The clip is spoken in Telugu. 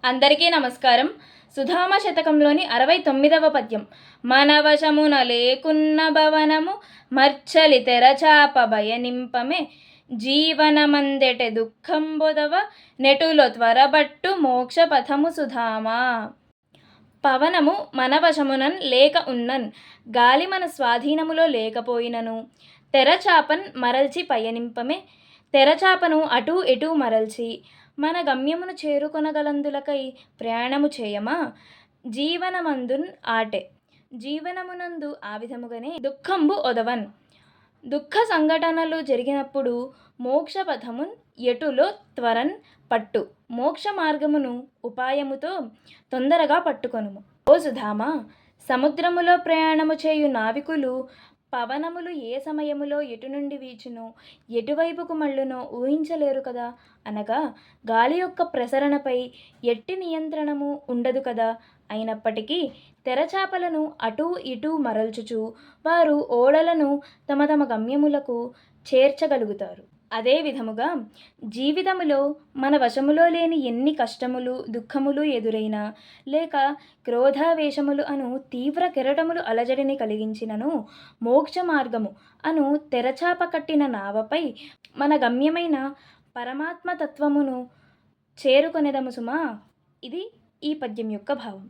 అందరికీ నమస్కారం. సుధామ శతకంలోని 69వ పద్యం. మనవశమున లేకున్న భవనము మర్చలి తెరచాప భయనింపమే జీవనమందెటె దుఃఖంబొదవ నెటులో త్వరబట్టు మోక్షపథము సుధామ. పవనము మన వశమునన్ లేక ఉన్నన్, గాలి మన స్వాధీనములో లేకపోయినను, తెరచాపన్ మరల్చి పయనింపమే, తెరచాపను అటూ ఇటూ మరల్చి మన గమ్యమును చేరుకొనగలందులకై ప్రయాణము చేయమా. జీవనమందున్ ఆటే, జీవనమునందు ఆ విధముగానే దుఃఖంబు ఒదవన్. దుఃఖ సంఘటనలు జరిగినప్పుడు మోక్షపథమున్ ఎటులో త్వరన్ పట్టు, మోక్ష మార్గమును ఉపాయముతో తొందరగా పట్టుకొనుము. ఓ సుధామ, సముద్రములో ప్రయాణము చేయు నావికులు పవనములు ఏ సమయములో ఎటు నుండి వీచునో ఎటువైపుకు మళ్ళునో ఊహించలేరు కదా. అనగా గాలి యొక్క ప్రసరణపై ఎట్టి నియంత్రణము ఉండదు కదా. అయినప్పటికీ తెరచాపలను అటూ ఇటూ మరల్చుచు వారు ఓడలను తమ తమ గమ్యములకు చేర్చగలుగుతారు. అదే విధముగా జీవితములో మన వశములో లేని ఎన్ని కష్టములు దుఃఖములు ఎదురైనా, లేక క్రోధావేశములు అను తీవ్ర కెరటములు అలజడిని కలిగించినను, మోక్ష మార్గము అను తెరచాప కట్టిన నావపై మన గమ్యమైన పరమాత్మతత్వమును చేరుకొనెదము సుమా. ఇది ఈ పద్యం యొక్క భావం.